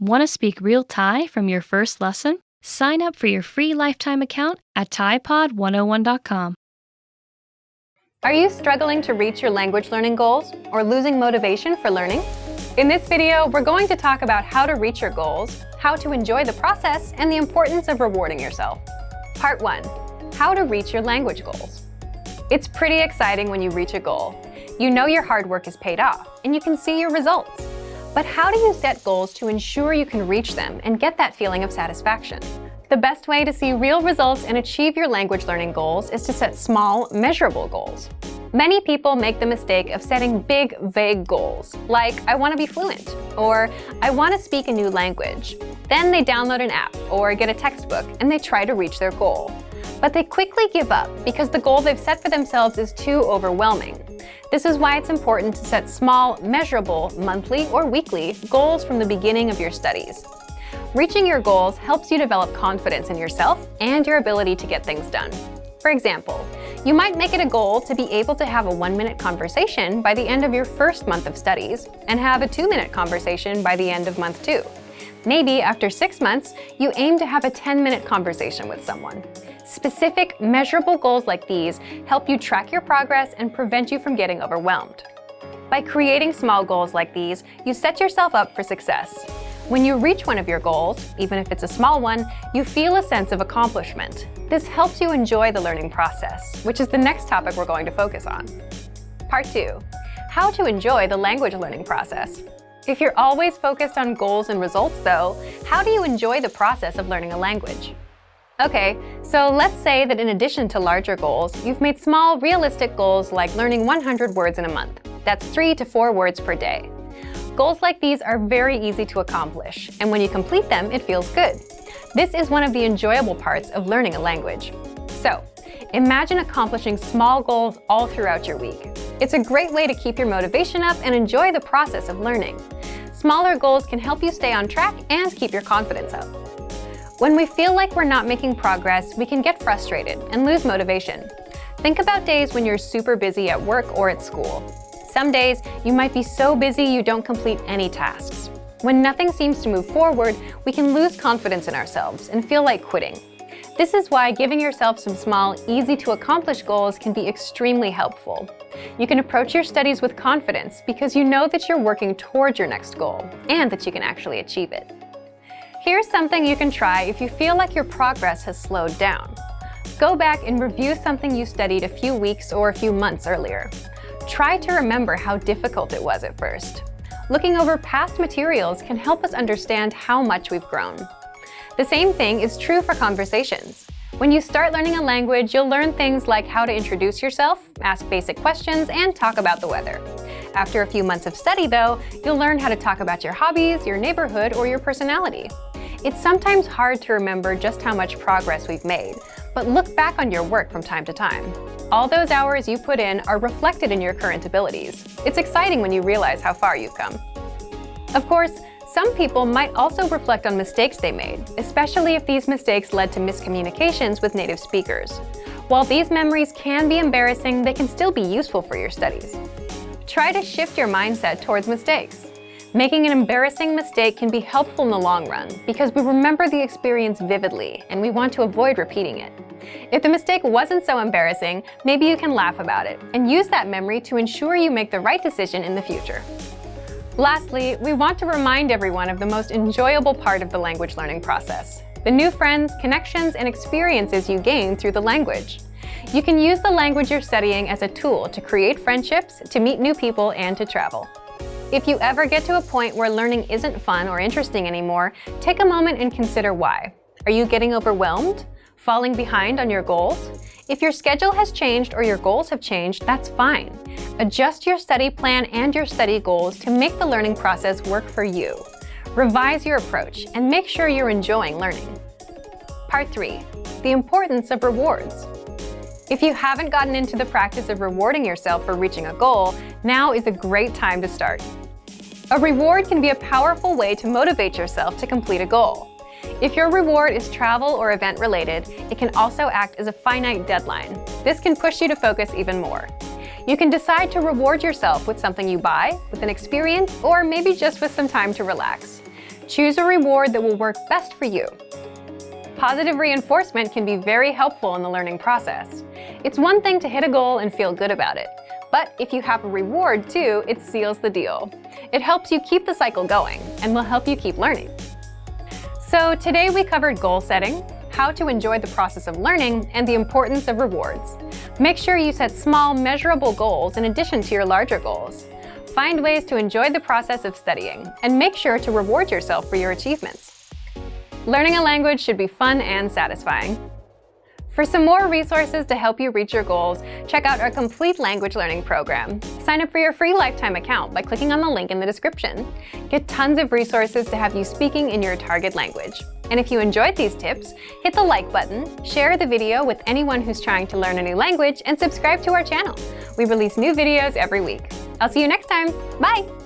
Want to speak real Thai from your first lesson? Sign up for your free lifetime account at ThaiPod101.com. Are you struggling to reach your language learning goals or losing motivation for learning? In this video, we're going to talk about how to reach your goals, how to enjoy the process, and the importance of rewarding yourself. Part 1. How to reach your language goals. It's pretty exciting when you reach a goal. You know your hard work is paid off, and you can see your results. But how do you set goals to ensure you can reach them and get that feeling of satisfaction? The best way to see real results and achieve your language learning goals is to set small, measurable goals. Many people make the mistake of setting big, vague goals, like I want to be fluent, or I want to speak a new language. Then they download an app or get a textbook and they try to reach their goal. But they quickly give up because the goal they've set for themselves is too overwhelming. This is why it's important to set small, measurable, monthly or weekly goals from the beginning of your studies. Reaching your goals helps you develop confidence in yourself and your ability to get things done. For example, you might make it a goal to be able to have a 1-minute conversation by the end of your first month of studies and have a 2-minute conversation by the end of month 2. Maybe after 6 months, you aim to have a 10-minute conversation with someone. Specific, measurable goals like these help you track your progress and prevent you from getting overwhelmed. By creating small goals like these, you set yourself up for success. When you reach one of your goals, even if it's a small one, you feel a sense of accomplishment. This helps you enjoy the learning process, which is the next topic we're going to focus on. Part 2. How to enjoy the language learning process. If you're always focused on goals and results, though, how do you enjoy the process of learning a language? Okay, so let's say that in addition to larger goals, you've made small, realistic goals like learning 100 words in a month. That's 3 to 4 words per day. Goals like these are very easy to accomplish, and when you complete them, it feels good. This is one of the enjoyable parts of learning a language. So, imagine accomplishing small goals all throughout your week. It's a great way to keep your motivation up and enjoy the process of learning. Smaller goals can help you stay on track and keep your confidence up. When we feel like we're not making progress, we can get frustrated and lose motivation. Think about days when you're super busy at work or at school. Some days, you might be so busy you don't complete any tasks. When nothing seems to move forward, we can lose confidence in ourselves and feel like quitting. This is why giving yourself some small, easy-to-accomplish goals can be extremely helpful. You can approach your studies with confidence because you know that you're working towards your next goal and that you can actually achieve it. Here's something you can try if you feel like your progress has slowed down. Go back and review something you studied a few weeks or a few months earlier. Try to remember how difficult it was at first. Looking over past materials can help us understand how much we've grown. The same thing is true for conversations. When you start learning a language, you'll learn things like how to introduce yourself, ask basic questions, and talk about the weather. After a few months of study, though, you'll learn how to talk about your hobbies, your neighborhood, or your personality. It's sometimes hard to remember just how much progress we've made, but look back on your work from time to time. All those hours you put in are reflected in your current abilities. It's exciting when you realize how far you've come. Of course, some people might also reflect on mistakes they made, especially if these mistakes led to miscommunications with native speakers. While these memories can be embarrassing, they can still be useful for your studies. Try to shift your mindset towards mistakes. Making an embarrassing mistake can be helpful in the long run because we remember the experience vividly and we want to avoid repeating it. If the mistake wasn't so embarrassing, maybe you can laugh about it and use that memory to ensure you make the right decision in the future. Lastly, we want to remind everyone of the most enjoyable part of the language learning process: the new friends, connections, and experiences you gain through the language. You can use the language you're studying as a tool to create friendships, to meet new people, and to travel. If you ever get to a point where learning isn't fun or interesting anymore, take a moment and consider why. Are you getting overwhelmed? Falling behind on your goals? If your schedule has changed or your goals have changed, that's fine. Adjust your study plan and your study goals to make the learning process work for you. Revise your approach and make sure you're enjoying learning. Part 3. The importance of rewards. If you haven't gotten into the practice of rewarding yourself for reaching a goal, now is a great time to start. A reward can be a powerful way to motivate yourself to complete a goal. If your reward is travel or event related, it can also act as a finite deadline. This can push you to focus even more. You can decide to reward yourself with something you buy, with an experience, or maybe just with some time to relax. Choose a reward that will work best for you. Positive reinforcement can be very helpful in the learning process. It's one thing to hit a goal and feel good about it, but if you have a reward too, it seals the deal. It helps you keep the cycle going and will help you keep learning. So today we covered goal setting, how to enjoy the process of learning, and the importance of rewards. Make sure you set small, measurable goals in addition to your larger goals. Find ways to enjoy the process of studying, and make sure to reward yourself for your achievements. Learning a language should be fun and satisfying. For some more resources to help you reach your goals, check out our complete language learning program. Sign up for your free lifetime account by clicking on the link in the description. Get tons of resources to have you speaking in your target language. And if you enjoyed these tips, hit the like button, share the video with anyone who's trying to learn a new language, and subscribe to our channel. We release new videos every week. I'll see you next time. Bye!